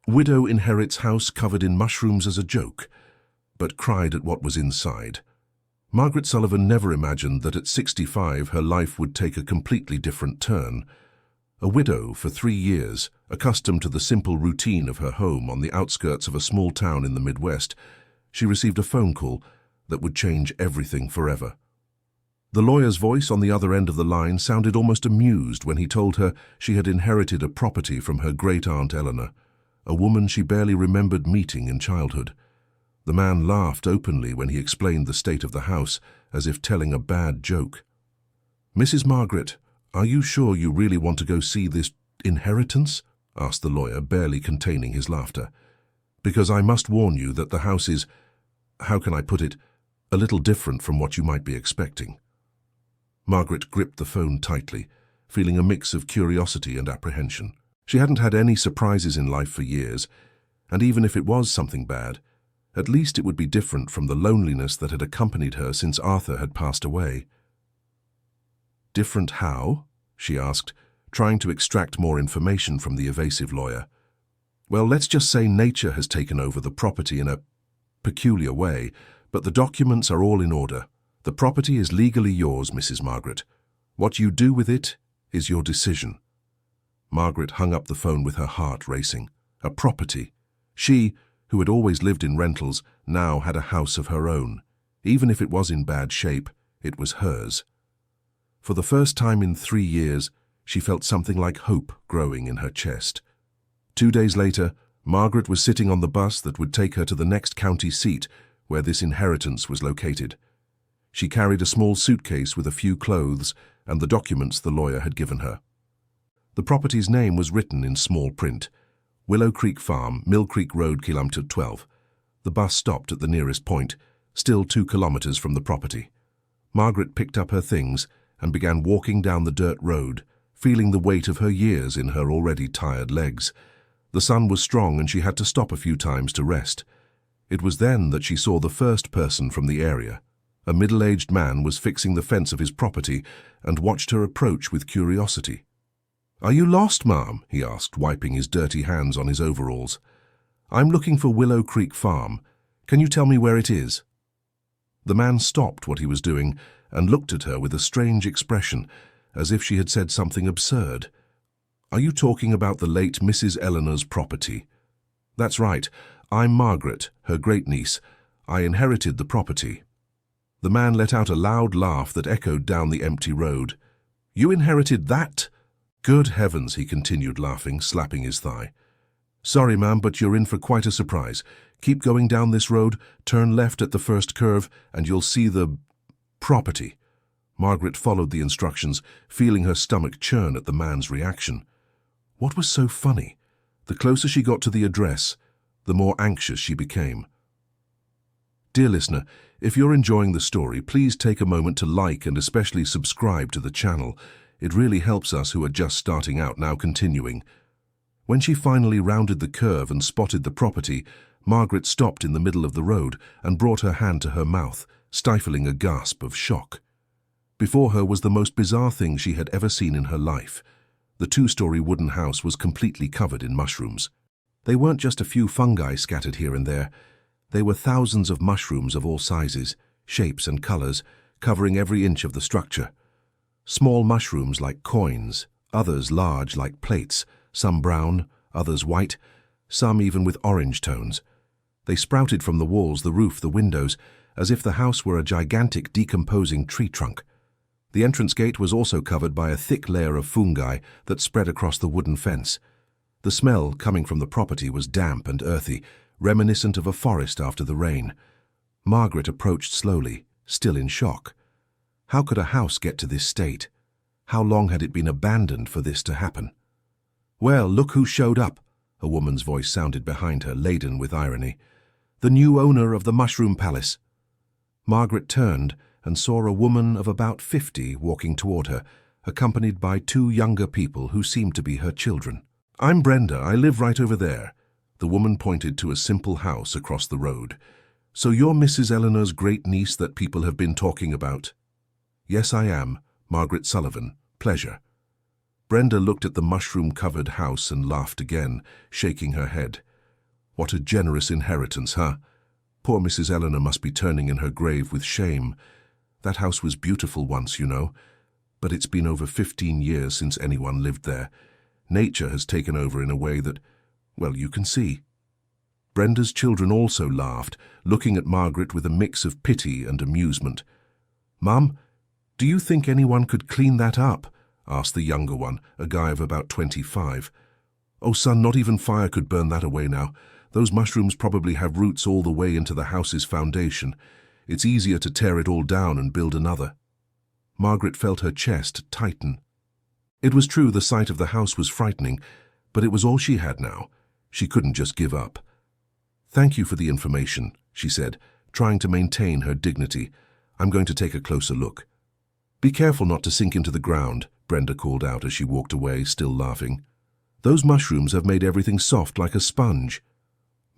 Widow inherits house covered in mushrooms as a joke, but cried at what was inside. Margaret Sullivan never imagined that at 65 her life would take a completely different turn. A widow for 3 years, accustomed to the simple routine of her home on the outskirts of a small town in the Midwest, she received a phone call that would change everything forever. The lawyer's voice on the other end of the line sounded almost amused when he told her she had inherited a property from her great-aunt Eleanor, a woman she barely remembered meeting in childhood. The man laughed openly when he explained the state of the house, as if telling a bad joke. "Mrs. Margaret, are you sure you really want to go see this inheritance?" asked the lawyer, barely containing his laughter. "Because I must warn you that the house is, how can I put it, a little different from what you might be expecting." Margaret gripped the phone tightly, feeling a mix of curiosity and apprehension. She hadn't had any surprises in life for years, and even if it was something bad, at least it would be different from the loneliness that had accompanied her since Arthur had passed away. "Different how?" she asked, trying to extract more information from the evasive lawyer. "Well, let's just say nature has taken over the property in a peculiar way, but the documents are all in order. The property is legally yours, Mrs. Margaret. What you do with it is your decision." Margaret hung up the phone with her heart racing. A property. She, who had always lived in rentals, now had a house of her own. Even if it was in bad shape, it was hers. For the first time in 3 years, she felt something like hope growing in her chest. 2 days later, Margaret was sitting on the bus that would take her to the next county seat where this inheritance was located. She carried a small suitcase with a few clothes and the documents the lawyer had given her. The property's name was written in small print: Willow Creek Farm, Mill Creek Road, Kilometer 12. The bus stopped at the nearest point, still 2 kilometers from the property. Margaret picked up her things and began walking down the dirt road, feeling the weight of her years in her already tired legs. The sun was strong and she had to stop a few times to rest. It was then that she saw the first person from the area. A middle-aged man was fixing the fence of his property and watched her approach with curiosity. "Are you lost, ma'am?" he asked, wiping his dirty hands on his overalls. "I'm looking for Willow Creek Farm. Can you tell me where it is?" The man stopped what he was doing and looked at her with a strange expression, as if she had said something absurd. "Are you talking about the late Mrs. Eleanor's property?" "That's right. I'm Margaret, her great-niece. I inherited the property." The man let out a loud laugh that echoed down the empty road. "You inherited that?" "Good heavens," he continued laughing, slapping his thigh. "Sorry, ma'am, but you're in for quite a surprise. Keep going down this road, turn left at the first curve, and you'll see the property." Margaret followed the instructions, feeling her stomach churn at the man's reaction. What was so funny? The closer she got to the address, the more anxious she became. Dear listener, if you're enjoying the story, please take a moment to like and especially subscribe to the channel. It really helps us who are just starting out. Now continuing. When she finally rounded the curve and spotted the property, Margaret stopped in the middle of the road and brought her hand to her mouth, stifling a gasp of shock. Before her was the most bizarre thing she had ever seen in her life. The 2-story wooden house was completely covered in mushrooms. They weren't just a few fungi scattered here and there. They were thousands of mushrooms of all sizes, shapes and colors, covering every inch of the structure. Small mushrooms like coins, others large like plates, some brown, others white, some even with orange tones. They sprouted from the walls, the roof, the windows, as if the house were a gigantic decomposing tree trunk. The entrance gate was also covered by a thick layer of fungi that spread across the wooden fence. The smell coming from the property was damp and earthy, reminiscent of a forest after the rain. Margaret approached slowly, still in shock. How could a house get to this state? How long had it been abandoned for this to happen? "Well, look who showed up," a woman's voice sounded behind her, laden with irony. "The new owner of the Mushroom Palace." Margaret turned and saw a woman of about 50 walking toward her, accompanied by 2 younger people who seemed to be her children. "I'm Brenda. I live right over there." The woman pointed to a simple house across the road. "So you're Mrs. Eleanor's great-niece that people have been talking about?" "Yes, I am. Margaret Sullivan. Pleasure." Brenda looked at the mushroom-covered house and laughed again, shaking her head. What a generous inheritance, huh? Poor Mrs. Eleanor must be turning in her grave with shame. That house was beautiful once, you know, but it's been over 15 years since anyone lived there. Nature has taken over in a way that, well, you can see. Brenda's children also laughed, looking at Margaret with a mix of pity and amusement. "Mum, do you think anyone could clean that up?" asked the younger one, a guy of about 25. "Oh, son, not even fire could burn that away now. Those mushrooms probably have roots all the way into the house's foundation. It's easier to tear it all down and build another." Margaret felt her chest tighten. It was true the sight of the house was frightening, but it was all she had now. She couldn't just give up. "Thank you for the information," she said, trying to maintain her dignity. "I'm going to take a closer look." "Be careful not to sink into the ground," Brenda called out as she walked away, still laughing. "Those mushrooms have made everything soft like a sponge."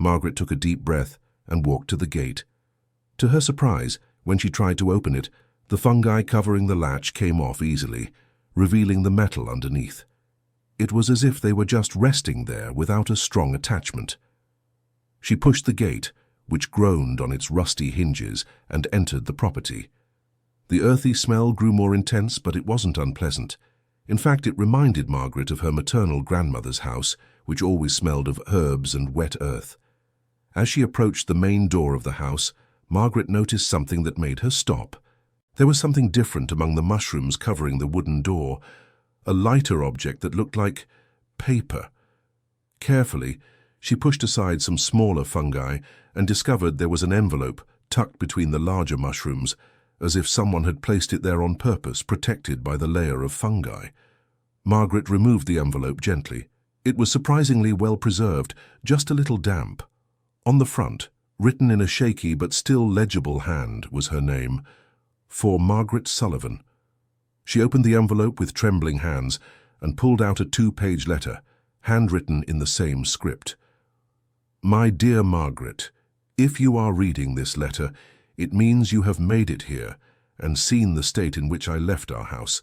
Margaret took a deep breath and walked to the gate. To her surprise, when she tried to open it, the fungi covering the latch came off easily, revealing the metal underneath. It was as if they were just resting there without a strong attachment. She pushed the gate, which groaned on its rusty hinges, and entered the property. The earthy smell grew more intense, but it wasn't unpleasant. In fact, it reminded Margaret of her maternal grandmother's house, which always smelled of herbs and wet earth. As she approached the main door of the house, Margaret noticed something that made her stop. There was something different among the mushrooms covering the wooden door, a lighter object that looked like paper. Carefully, she pushed aside some smaller fungi and discovered there was an envelope tucked between the larger mushrooms, as if someone had placed it there on purpose, protected by the layer of fungi. Margaret removed the envelope gently. It was surprisingly well preserved, just a little damp. On the front, written in a shaky but still legible hand, was her name, "For Margaret Sullivan." She opened the envelope with trembling hands and pulled out a 2-page letter, handwritten in the same script. "My dear Margaret, if you are reading this letter, it means you have made it here and seen the state in which I left our house.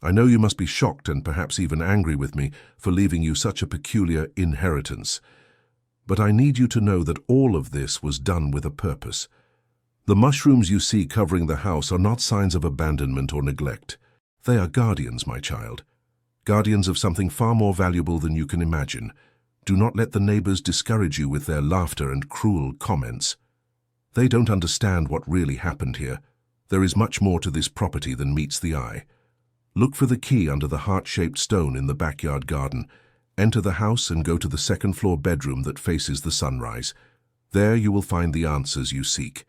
I know you must be shocked and perhaps even angry with me for leaving you such a peculiar inheritance. But I need you to know that all of this was done with a purpose. The mushrooms you see covering the house are not signs of abandonment or neglect. They are guardians, my child. Guardians of something far more valuable than you can imagine. Do not let the neighbors discourage you with their laughter and cruel comments. They don't understand what really happened here. There is much more to this property than meets the eye. Look for the key under the heart-shaped stone in the backyard garden. Enter the house and go to the second-floor bedroom that faces the sunrise. There you will find the answers you seek.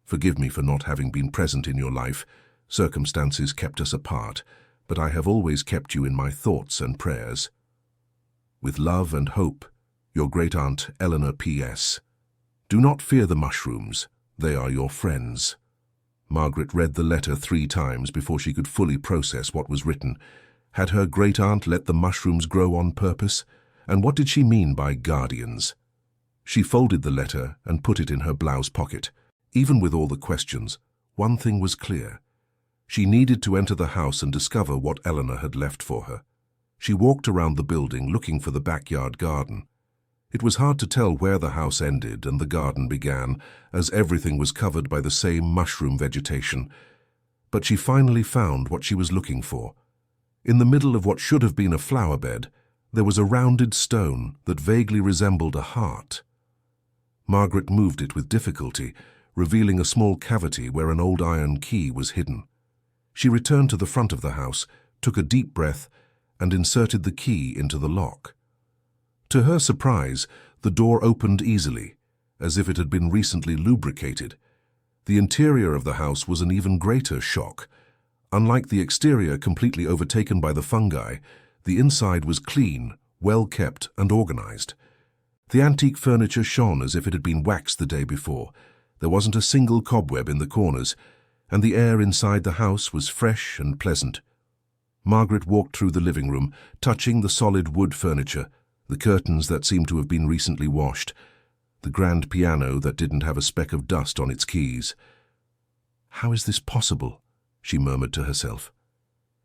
Forgive me for not having been present in your life. Circumstances kept us apart, but I have always kept you in my thoughts and prayers. With love and hope, your great-aunt Eleanor P.S. Do not fear the mushrooms. They are your friends." Margaret read the letter 3 times before she could fully process what was written. Had her great-aunt let the mushrooms grow on purpose? And what did she mean by guardians? She folded the letter and put it in her blouse pocket. Even with all the questions, one thing was clear. She needed to enter the house and discover what Eleanor had left for her. She walked around the building looking for the backyard garden. It was hard to tell where the house ended and the garden began, as everything was covered by the same mushroom vegetation. But she finally found what she was looking for. In the middle of what should have been a flower bed, there was a rounded stone that vaguely resembled a heart. Margaret moved it with difficulty, revealing a small cavity where an old iron key was hidden. She returned to the front of the house, took a deep breath, and inserted the key into the lock. To her surprise, the door opened easily, as if it had been recently lubricated. The interior of the house was an even greater shock. Unlike the exterior completely overtaken by the fungi, the inside was clean, well kept, and organized. The antique furniture shone as if it had been waxed the day before. There wasn't a single cobweb in the corners, and the air inside the house was fresh and pleasant. Margaret walked through the living room, touching the solid wood furniture, the curtains that seemed to have been recently washed, the grand piano that didn't have a speck of dust on its keys. "How is this possible?" she murmured to herself.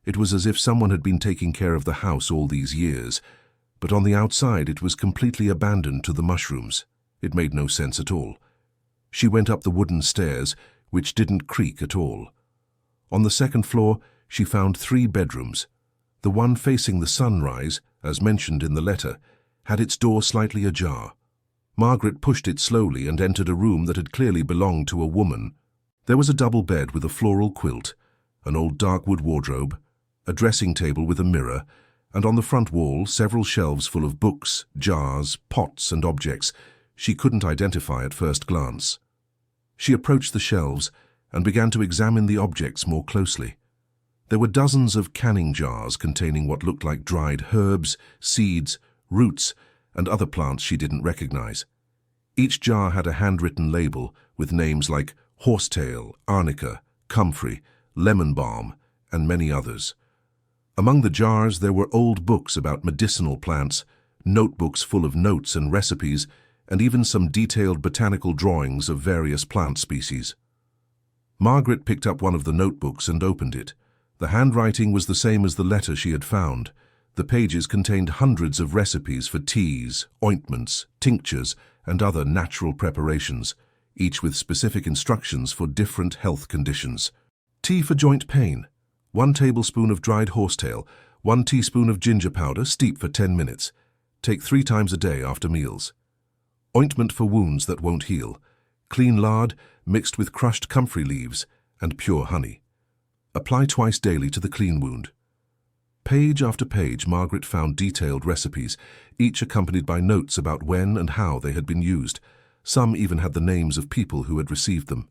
It was as if someone had been taking care of the house all these years, but on the outside it was completely abandoned to the mushrooms. It made no sense at all. She went up the wooden stairs, which didn't creak at all. On the second floor, she found 3 bedrooms. The one facing the sunrise, as mentioned in the letter, had its door slightly ajar. Margaret pushed it slowly and entered a room that had clearly belonged to a woman. There was a double bed with a floral quilt, an old dark wood wardrobe, a dressing table with a mirror, and on the front wall several shelves full of books, jars, pots and objects she couldn't identify at first glance. She approached the shelves and began to examine the objects more closely. There were dozens of canning jars containing what looked like dried herbs, seeds, roots, and other plants she didn't recognize. Each jar had a handwritten label with names like horsetail, arnica, comfrey, lemon balm, and many others. Among the jars there were old books about medicinal plants, notebooks full of notes and recipes, and even some detailed botanical drawings of various plant species. Margaret picked up one of the notebooks and opened it. The handwriting was the same as the letter she had found. The pages contained hundreds of recipes for teas, ointments, tinctures, and other natural preparations, each with specific instructions for different health conditions. Tea for joint pain. 1 tablespoon of dried horsetail, 1 teaspoon of ginger powder, steep for 10 minutes. Take 3 times a day after meals. Ointment for wounds that won't heal. Clean lard mixed with crushed comfrey leaves and pure honey. Apply twice daily to the clean wound. Page after page, Margaret found detailed recipes, each accompanied by notes about when and how they had been used. Some even had the names of people who had received them.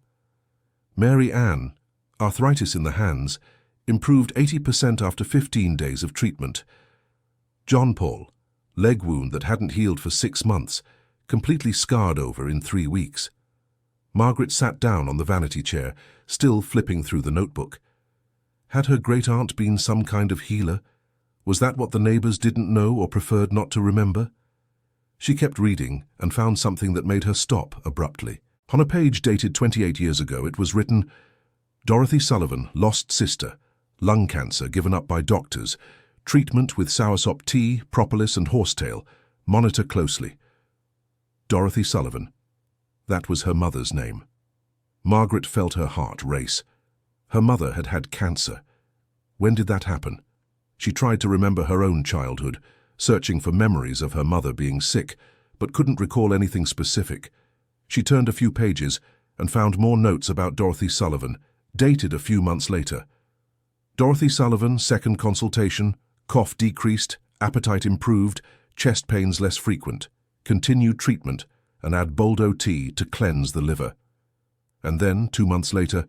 Mary Ann, arthritis in the hands, improved 80% after 15 days of treatment. John Paul, leg wound that hadn't healed for 6 months, completely scarred over in 3 weeks. Margaret sat down on the vanity chair, still flipping through the notebook. Had her great-aunt been some kind of healer? Was that what the neighbors didn't know or preferred not to remember? She kept reading and found something that made her stop abruptly. On a page dated 28 years ago, it was written, "Dorothy Sullivan, lost sister, lung cancer given up by doctors, treatment with soursop tea, propolis and horsetail, monitor closely." Dorothy Sullivan. That was her mother's name. Margaret felt her heart race. Her mother had had cancer. When did that happen? She tried to remember her own childhood, searching for memories of her mother being sick, but couldn't recall anything specific. She turned a few pages and found more notes about Dorothy Sullivan, dated a few months later. Dorothy Sullivan, second consultation, cough decreased, appetite improved, chest pains less frequent. Continue treatment and add Boldo tea to cleanse the liver. And then, 2 months later,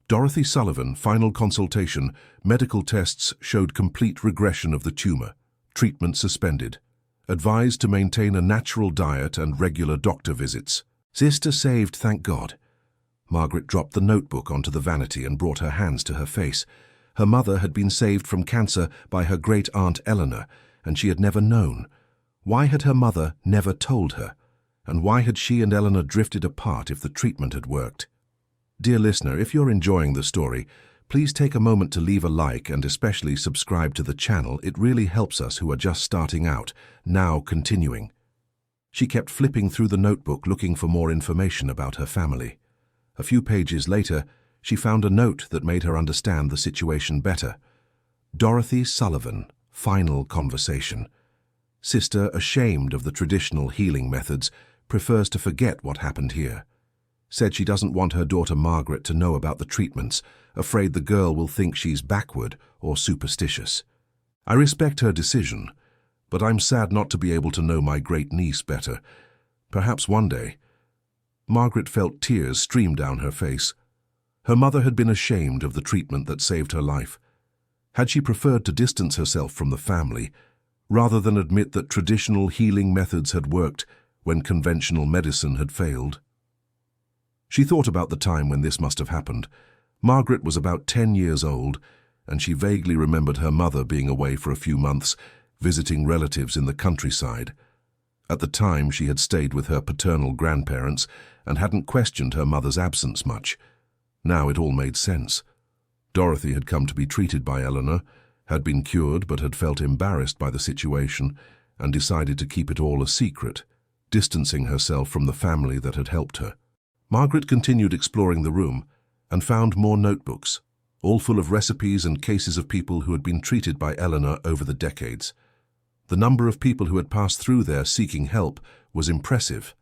Dorothy Sullivan, final consultation, medical tests showed complete regression of the tumor. Treatment suspended. Advised to maintain a natural diet and regular doctor visits. Sister saved, thank God. Margaret dropped the notebook onto the vanity and brought her hands to her face. Her mother had been saved from cancer by her great-aunt Eleanor, and she had never known. Why had her mother never told her? And why had she and Eleanor drifted apart if the treatment had worked? Dear listener, if you're enjoying the story, please take a moment to leave a like and especially subscribe to the channel. It really helps us who are just starting out, now continuing. She kept flipping through the notebook looking for more information about her family. A few pages later, she found a note that made her understand the situation better. Dorothy Sullivan, final conversation. Sister, ashamed of the traditional healing methods, prefers to forget what happened here. Said she doesn't want her daughter Margaret to know about the treatments, afraid the girl will think she's backward or superstitious. I respect her decision, but I'm sad not to be able to know my great-niece better. Perhaps one day. Margaret felt tears stream down her face. Her mother had been ashamed of the treatment that saved her life. Had she preferred to distance herself from the family, rather than admit that traditional healing methods had worked when conventional medicine had failed? She thought about the time when this must have happened. Margaret was about 10 years old, and she vaguely remembered her mother being away for a few months, visiting relatives in the countryside. At the time, she had stayed with her paternal grandparents and hadn't questioned her mother's absence much. Now it all made sense. Dorothy had come to be treated by Eleanor, had been cured but had felt embarrassed by the situation and decided to keep it all a secret. distancing herself from the family that had helped her. Margaret continued exploring the room and found more notebooks, all full of recipes and cases of people who had been treated by Eleanor over the decades. The number of people who had passed through there seeking help was impressive.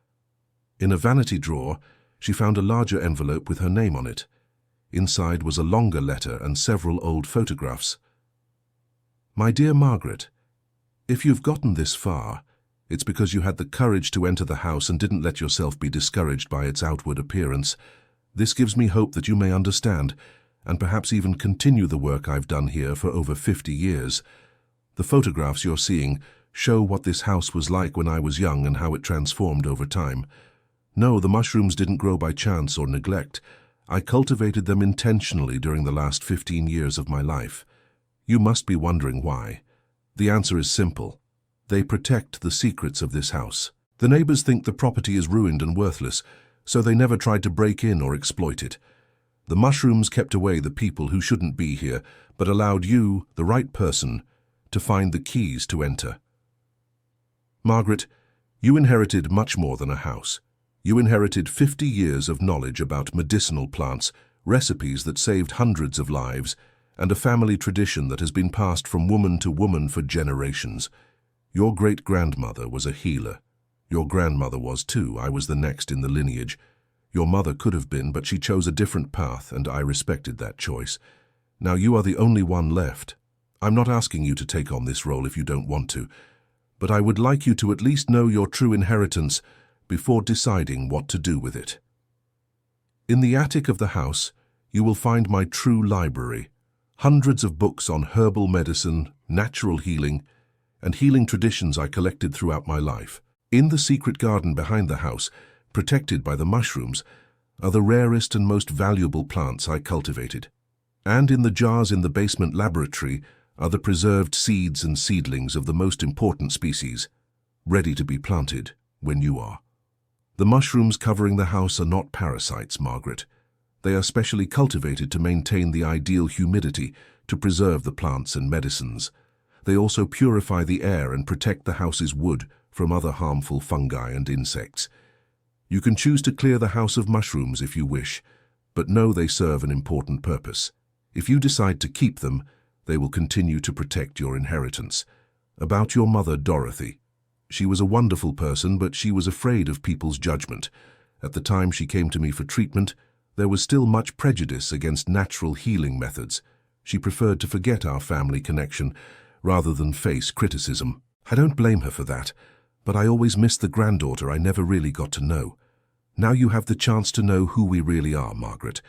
In a vanity drawer, she found a larger envelope with her name on it. Inside was a longer letter and several old photographs. "My dear Margaret, if you've gotten this far, it's because you had the courage to enter the house and didn't let yourself be discouraged by its outward appearance. This gives me hope that you may understand, and perhaps even continue the work I've done here for over 50 years. The photographs you're seeing show what this house was like when I was young and how it transformed over time. No, the mushrooms didn't grow by chance or neglect. I cultivated them intentionally during the last 15 years of my life. You must be wondering why. The answer is simple. They protect the secrets of this house. The neighbors think the property is ruined and worthless, so they never tried to break in or exploit it. The mushrooms kept away the people who shouldn't be here, but allowed you, the right person, to find the keys to enter. Margaret, you inherited much more than a house. You inherited 50 years of knowledge about medicinal plants, recipes that saved hundreds of lives, and a family tradition that has been passed from woman to woman for generations. Your great-grandmother was a healer. Your grandmother was too. I was the next in the lineage. Your mother could have been, but she chose a different path, and I respected that choice. Now you are the only one left. I'm not asking you to take on this role if you don't want to, but I would like you to at least know your true inheritance before deciding what to do with it. In the attic of the house, you will find my true library, hundreds of books on herbal medicine, natural healing, and healing traditions I collected throughout my life. In the secret garden behind the house, protected by the mushrooms, are the rarest and most valuable plants I cultivated. And in the jars in the basement laboratory are the preserved seeds and seedlings of the most important species, ready to be planted when you are. The mushrooms covering the house are not parasites, Margaret. They are specially cultivated to maintain the ideal humidity to preserve the plants and medicines. They also purify the air and protect the house's wood from other harmful fungi and insects. You can choose to clear the house of mushrooms if you wish, but know they serve an important purpose. If you decide to keep them, they will continue to protect your inheritance. About your mother, Dorothy. She was a wonderful person, but she was afraid of people's judgment. At the time she came to me for treatment, there was still much prejudice against natural healing methods. She preferred to forget our family connection rather than face criticism. I don't blame her for that, but I always missed the granddaughter I never really got to know. Now you have the chance to know who we really are, Margaret.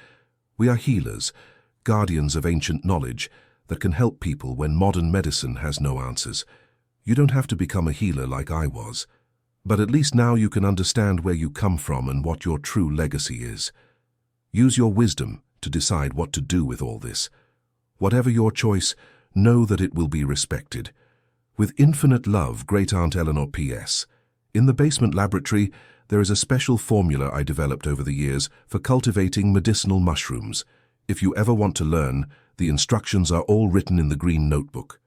We are healers, guardians of ancient knowledge that can help people when modern medicine has no answers. You don't have to become a healer like I was, but at least now you can understand where you come from and what your true legacy is. Use your wisdom to decide what to do with all this. Whatever your choice, know that it will be respected. With infinite love, Great Aunt Eleanor P.S. In the basement laboratory, there is a special formula I developed over the years for cultivating medicinal mushrooms. If you ever want to learn, the instructions are all written in the green notebook.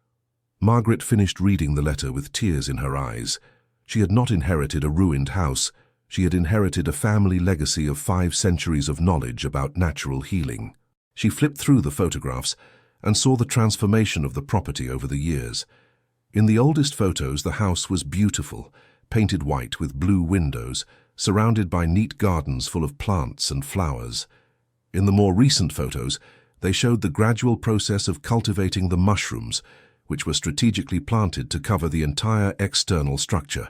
Margaret finished reading the letter with tears in her eyes. She had not inherited a ruined house. She had inherited a family legacy of 5 centuries of knowledge about natural healing. She flipped through the photographs and saw the transformation of the property over the years. In the oldest photos, the house was beautiful, painted white with blue windows, surrounded by neat gardens full of plants and flowers. In the more recent photos, they showed the gradual process of cultivating the mushrooms, which were strategically planted to cover the entire external structure.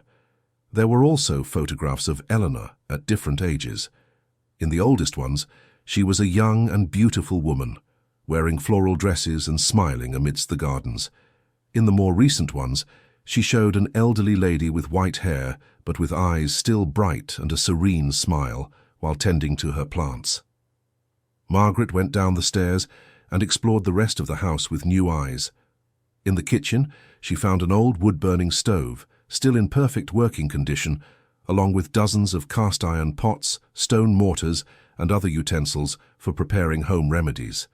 There were also photographs of Eleanor at different ages. In the oldest ones, she was a young and beautiful woman, wearing floral dresses and smiling amidst the gardens. In the more recent ones, she showed an elderly lady with white hair, but with eyes still bright and a serene smile, while tending to her plants. Margaret went down the stairs and explored the rest of the house with new eyes. In the kitchen, she found an old wood-burning stove, still in perfect working condition, along with dozens of cast-iron pots, stone mortars, and other utensils for preparing home remedies.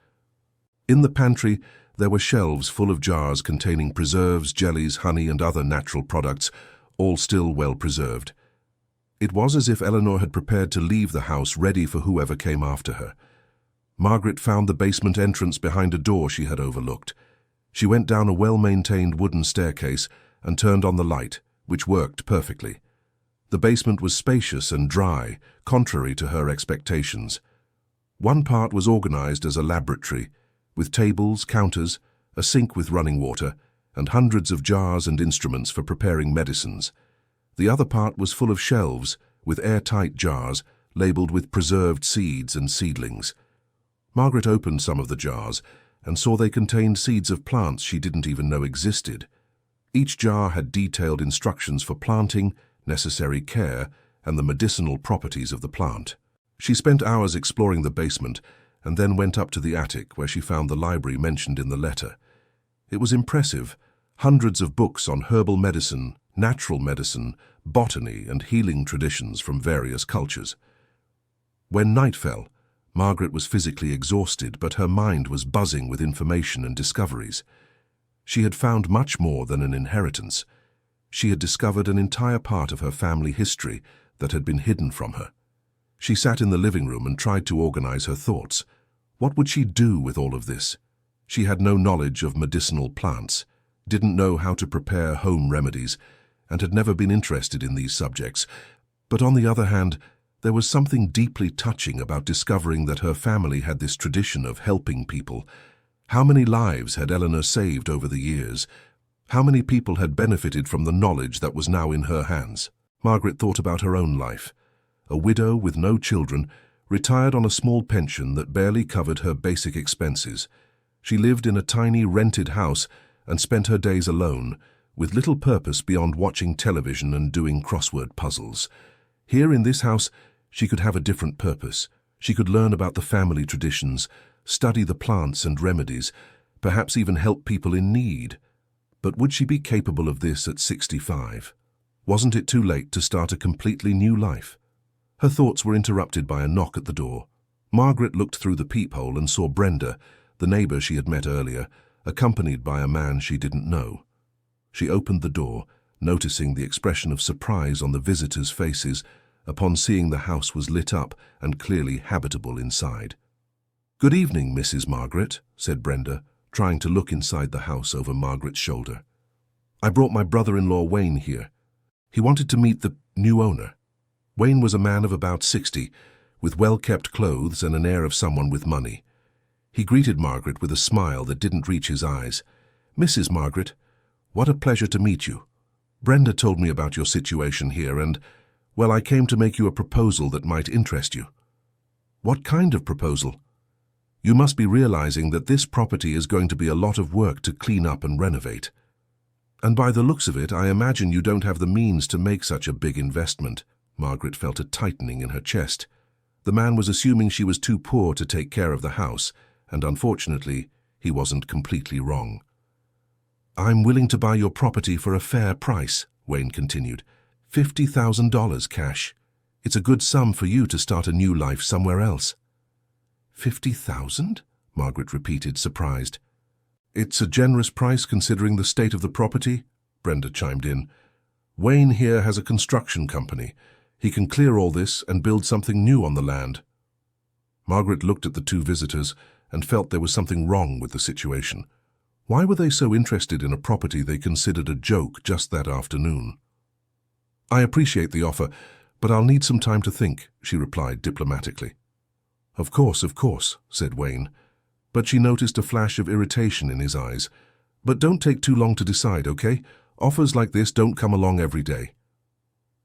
In the pantry, there were shelves full of jars containing preserves, jellies, honey, and other natural products, all still well preserved. It was as if Eleanor had prepared to leave the house ready for whoever came after her. Margaret found the basement entrance behind a door she had overlooked. She went down a well-maintained wooden staircase and turned on the light, which worked perfectly. The basement was spacious and dry, contrary to her expectations. One part was organized as a laboratory, with tables, counters, a sink with running water, and hundreds of jars and instruments for preparing medicines. The other part was full of shelves, with airtight jars, labeled with preserved seeds and seedlings. Margaret opened some of the jars and saw they contained seeds of plants she didn't even know existed. Each jar had detailed instructions for planting, necessary care, and the medicinal properties of the plant. She spent hours exploring the basement and then went up to the attic where she found the library mentioned in the letter. It was impressive. Hundreds of books on herbal medicine, natural medicine, botany, and healing traditions from various cultures. When night fell, Margaret was physically exhausted, but her mind was buzzing with information and discoveries. She had found much more than an inheritance. She had discovered an entire part of her family history that had been hidden from her. She sat in the living room and tried to organize her thoughts. What would she do with all of this? She had no knowledge of medicinal plants, didn't know how to prepare home remedies, and had never been interested in these subjects. But on the other hand, there was something deeply touching about discovering that her family had this tradition of helping people. How many lives had Eleanor saved over the years? How many people had benefited from the knowledge that was now in her hands? Margaret thought about her own life. A widow with no children, retired on a small pension that barely covered her basic expenses. She lived in a tiny rented house and spent her days alone, with little purpose beyond watching television and doing crossword puzzles. Here in this house, she could have a different purpose. She could learn about the family traditions, study the plants and remedies, perhaps even help people in need. But would she be capable of this at 65? Wasn't it too late to start a completely new life? Her thoughts were interrupted by a knock at the door. Margaret looked through the peephole and saw Brenda, the neighbor she had met earlier, accompanied by a man she didn't know. She opened the door, noticing the expression of surprise on the visitors' faces upon seeing the house was lit up and clearly habitable inside. "Good evening, Mrs. Margaret," said Brenda, trying to look inside the house over Margaret's shoulder. "I brought my brother-in-law Wayne here. He wanted to meet the new owner." Wayne was a man of about 60, with well-kept clothes and an air of someone with money. He greeted Margaret with a smile that didn't reach his eyes. "Mrs. Margaret, what a pleasure to meet you. Brenda told me about your situation here and, well, I came to make you a proposal that might interest you." "What kind of proposal?" "You must be realizing that this property is going to be a lot of work to clean up and renovate. And by the looks of it, I imagine you don't have the means to make such a big investment." Margaret felt a tightening in her chest. The man was assuming she was too poor to take care of the house, and unfortunately, he wasn't completely wrong. "I'm willing to buy your property for a fair price," Wayne continued. $50,000 cash. It's a good sum for you to start a new life somewhere else." "50,000?" Margaret repeated, surprised. "It's a generous price considering the state of the property," Brenda chimed in. "Wayne here has a construction company. He can clear all this and build something new on the land." Margaret looked at the two visitors and felt there was something wrong with the situation. Why were they so interested in a property they considered a joke just that afternoon? "I appreciate the offer, but I'll need some time to think," she replied diplomatically. Of course," said Wayne, but she noticed a flash of irritation in his eyes. "But don't take too long to decide, okay? Offers like this don't come along every day."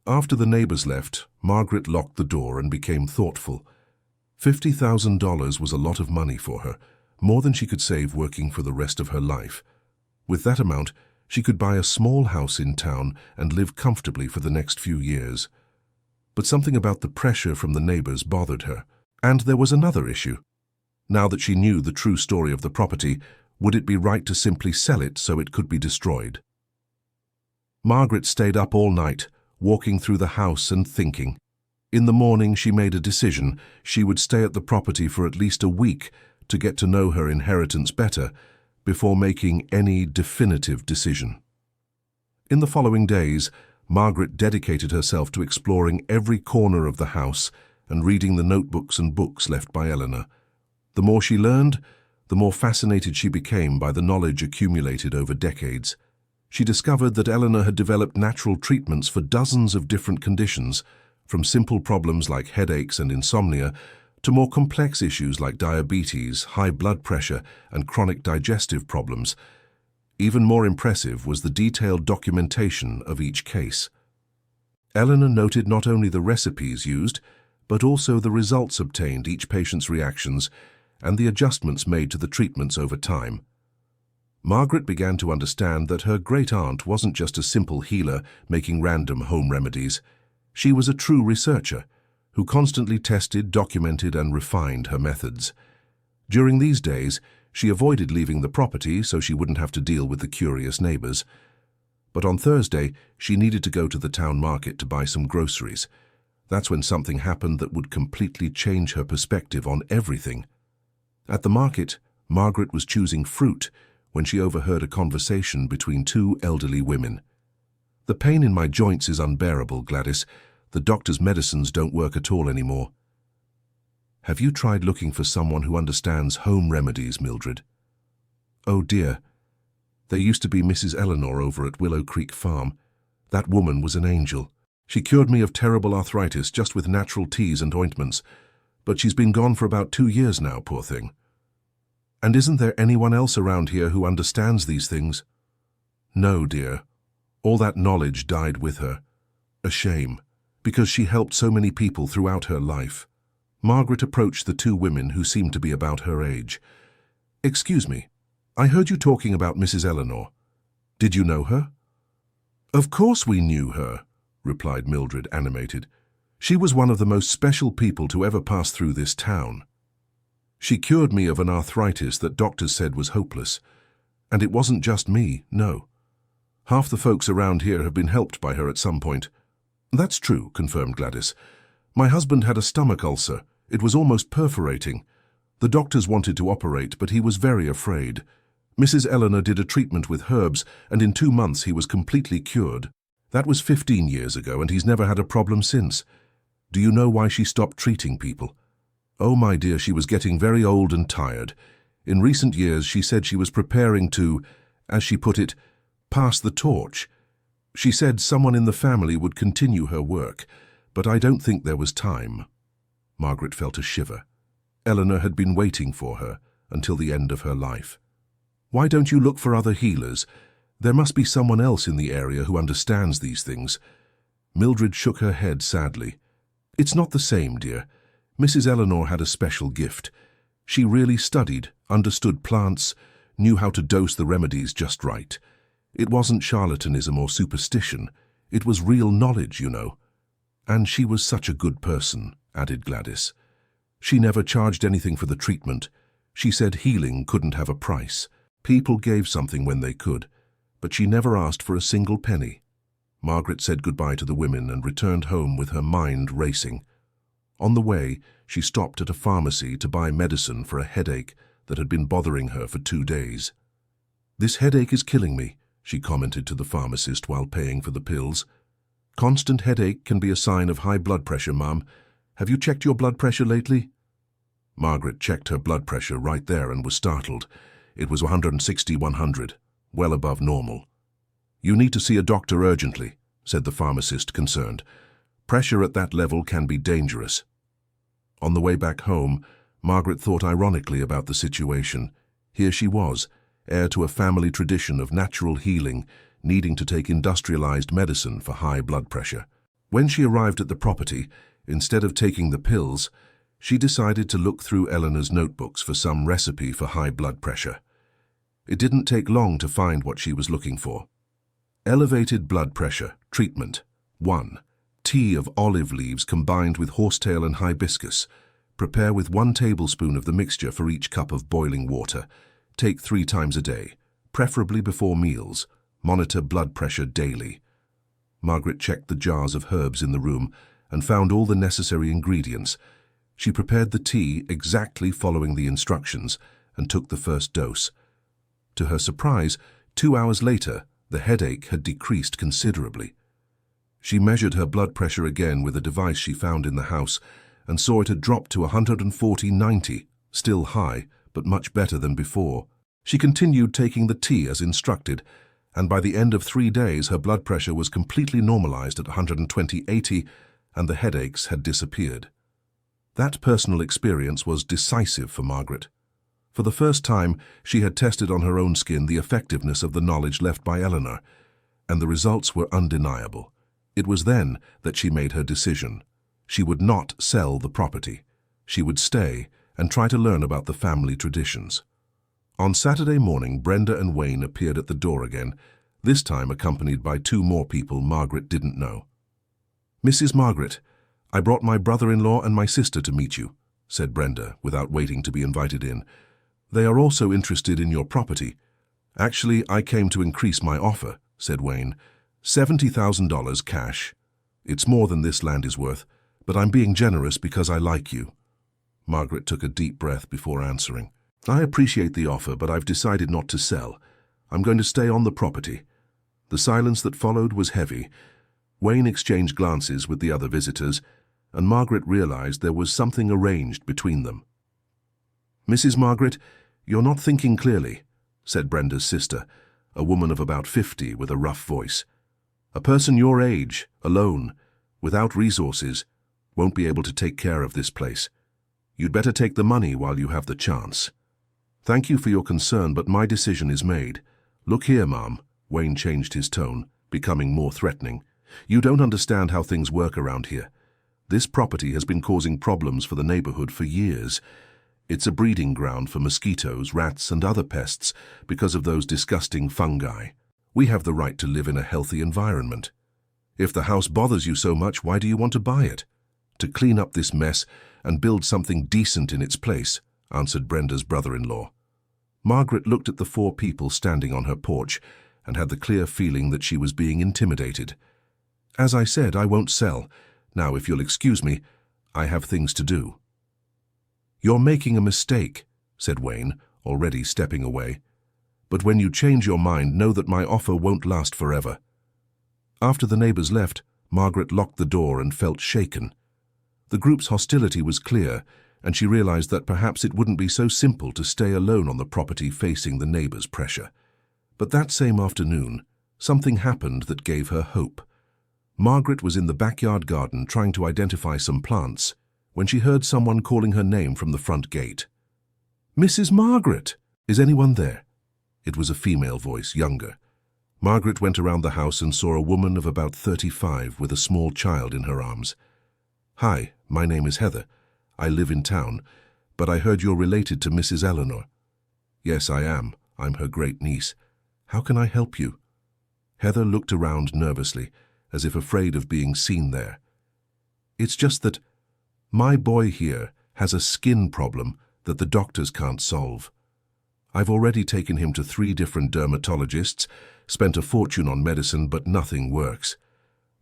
After the neighbors left, Margaret locked the door and became thoughtful. $50,000 was a lot of money for her, more than she could save working for the rest of her life. With that amount, she could buy a small house in town and live comfortably for the next few years. But something about the pressure from the neighbors bothered her. And there was another issue. Now that she knew the true story of the property, would it be right to simply sell it so it could be destroyed? Margaret stayed up all night, walking through the house and thinking. In the morning, she made a decision. She would stay at the property for at least a week to get to know her inheritance better before making any definitive decision. In the following days, Margaret dedicated herself to exploring every corner of the house and reading the notebooks and books left by Eleanor. The more she learned, the more fascinated she became by the knowledge accumulated over decades. She discovered that Eleanor had developed natural treatments for dozens of different conditions, from simple problems like headaches and insomnia to more complex issues like diabetes, high blood pressure, and chronic digestive problems. Even more impressive was the detailed documentation of each case. Eleanor noted not only the recipes used, but also the results obtained, each patient's reactions, and the adjustments made to the treatments over time. Margaret began to understand that her great-aunt wasn't just a simple healer making random home remedies. She was a true researcher who constantly tested, documented, and refined her methods. During these days, she avoided leaving the property so she wouldn't have to deal with the curious neighbors. But on Thursday, she needed to go to the town market to buy some groceries. That's when something happened that would completely change her perspective on everything. At the market, Margaret was choosing fruit when she overheard a conversation between two elderly women. "The pain in my joints is unbearable, Gladys. The doctor's medicines don't work at all anymore." "Have you tried looking for someone who understands home remedies, Mildred?" "Oh dear. There used to be Mrs. Eleanor over at Willow Creek Farm. That woman was an angel. She cured me of terrible arthritis just with natural teas and ointments, but she's been gone for about 2 years now, poor thing." "And isn't there anyone else around here who understands these things?" "No, dear. All that knowledge died with her. A shame, because she helped so many people throughout her life." Margaret approached the two women who seemed to be about her age. "Excuse me, I heard you talking about Mrs. Eleanor. Did you know her?" "Of course we knew her," replied Mildred, animated. "She was one of the most special people to ever pass through this town. She cured me of an arthritis that doctors said was hopeless. And it wasn't just me, no. Half the folks around here have been helped by her at some point." "That's true," confirmed Gladys. "My husband had a stomach ulcer. It was almost perforating. The doctors wanted to operate, but he was very afraid. Mrs. Eleanor did a treatment with herbs, and in 2 months he was completely cured. That was 15 years ago, and he's never had a problem since. Do you know why she stopped treating people? Oh, my dear, she was getting very old and tired. In recent years, she said she was preparing to, as she put it, pass the torch. She said someone in the family would continue her work, but I don't think there was time." Margaret felt a shiver. Eleanor had been waiting for her until the end of her life. "Why don't you look for other healers? There must be someone else in the area who understands these things." Mildred shook her head sadly. "It's not the same, dear. Mrs. Eleanor had a special gift. She really studied, understood plants, knew how to dose the remedies just right. It wasn't charlatanism or superstition. It was real knowledge, you know. And she was such a good person," added Gladys. "She never charged anything for the treatment. She said healing couldn't have a price. People gave something when they could, but she never asked for a single penny." Margaret said goodbye to the women and returned home with her mind racing. On the way, she stopped at a pharmacy to buy medicine for a headache that had been bothering her for 2 days. "This headache is killing me," she commented to the pharmacist while paying for the pills. "Constant headache can be a sign of high blood pressure, Mum. Have you checked your blood pressure lately?" Margaret checked her blood pressure right there and was startled. It was 160/100, well above normal. "You need to see a doctor urgently," said the pharmacist, concerned. "Pressure at that level can be dangerous." On the way back home, Margaret thought ironically about the situation. Here she was, heir to a family tradition of natural healing, needing to take industrialized medicine for high blood pressure. When she arrived at the property, instead of taking the pills, she decided to look through Eleanor's notebooks for some recipe for high blood pressure. It didn't take long to find what she was looking for. Elevated blood pressure, treatment. 1. Tea of olive leaves combined with horsetail and hibiscus. Prepare with 1 tablespoon of the mixture for each cup of boiling water. Take 3 times a day, preferably before meals. Monitor blood pressure daily. Margaret checked the jars of herbs in the room and found all the necessary ingredients. She prepared the tea exactly following the instructions and took the first dose. To her surprise, 2 hours later, the headache had decreased considerably. She measured her blood pressure again with a device she found in the house and saw it had dropped to 140/90, still high, but much better than before. She continued taking the tea as instructed, and by the end of 3 days her blood pressure was completely normalized at 120/80 and the headaches had disappeared. That personal experience was decisive for Margaret. For the first time, she had tested on her own skin the effectiveness of the knowledge left by Eleanor, and the results were undeniable. It was then that she made her decision. She would not sell the property. She would stay and try to learn about the family traditions. On Saturday morning, Brenda and Wayne appeared at the door again, this time accompanied by 2 more people Margaret didn't know. "Mrs. Margaret, I brought my brother-in-law and my sister to meet you," said Brenda, without waiting to be invited in. "They are also interested in your property." "Actually, I came to increase my offer," said Wayne. $70,000 cash. It's more than this land is worth, but I'm being generous because I like you." Margaret took a deep breath before answering. "I appreciate the offer, but I've decided not to sell. I'm going to stay on the property." The silence that followed was heavy. Wayne exchanged glances with the other visitors, and Margaret realized there was something arranged between them. "Mrs. Margaret, you're not thinking clearly," said Brenda's sister, a woman of about 50 with a rough voice. "A person your age, alone, without resources, won't be able to take care of this place. You'd better take the money while you have the chance." "Thank you for your concern, but my decision is made. Look here, Mom." Wayne changed his tone, becoming more threatening. "You don't understand how things work around here. This property has been causing problems for the neighborhood for years. It's a breeding ground for mosquitoes, rats, and other pests because of those disgusting fungi. We have the right to live in a healthy environment. If the house bothers you so much, why do you want to buy it?" "To clean up this mess and build something decent in its place," answered Brenda's brother-in-law. Margaret looked at the 4 people standing on her porch and had the clear feeling that she was being intimidated. "As I said, I won't sell. Now, if you'll excuse me, I have things to do." "You're making a mistake," said Wayne, already stepping away. "But when you change your mind, know that my offer won't last forever." After the neighbors left, Margaret locked the door and felt shaken. The group's hostility was clear, and she realized that perhaps it wouldn't be so simple to stay alone on the property facing the neighbors' pressure. But that same afternoon, something happened that gave her hope. Margaret was in the backyard garden trying to identify some plants when she heard someone calling her name from the front gate. "Mrs. Margaret, is anyone there?" It was a female voice, younger. Margaret went around the house and saw a woman of about 35 with a small child in her arms. "Hi, my name is Heather. I live in town, but I heard you're related to Mrs. Eleanor." "Yes, I am. I'm her great-niece. How can I help you?" Heather looked around nervously, as if afraid of being seen there. "It's just that my boy here has a skin problem that the doctors can't solve. I've already taken him to 3 different dermatologists, spent a fortune on medicine, but nothing works.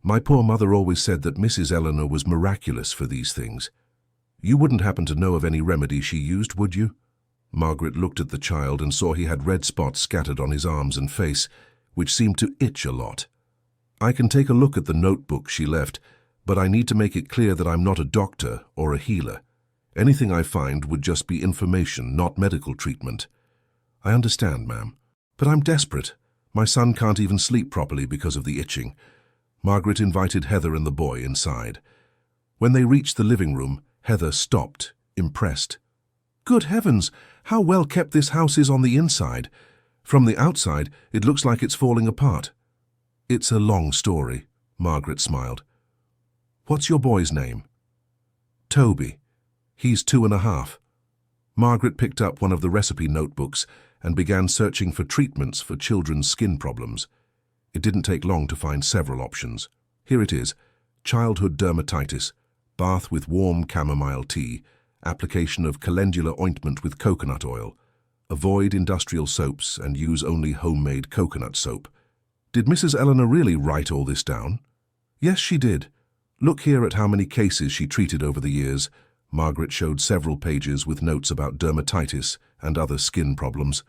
My poor mother always said that Mrs. Eleanor was miraculous for these things. You wouldn't happen to know of any remedy she used, would you?" Margaret looked at the child and saw he had red spots scattered on his arms and face, which seemed to itch a lot. "I can take a look at the notebook she left, but I need to make it clear that I'm not a doctor or a healer. Anything I find would just be information, not medical treatment." "I understand, ma'am. But I'm desperate. My son can't even sleep properly because of the itching." Margaret invited Heather and the boy inside. When they reached the living room, Heather stopped, impressed. "Good heavens, how well kept this house is on the inside. From the outside, it looks like it's falling apart." "It's a long story," Margaret smiled. "What's your boy's name?" "Toby. He's 2.5. Margaret picked up one of the recipe notebooks and began searching for treatments for children's skin problems. It didn't take long to find several options. Here it is: childhood dermatitis, bath with warm chamomile tea, application of calendula ointment with coconut oil, avoid industrial soaps and use only homemade coconut soap. Did Mrs. Eleanor really write all this down? Yes, she did. Look here at how many cases she treated over the years. Margaret showed several pages with notes about dermatitis and other skin problems.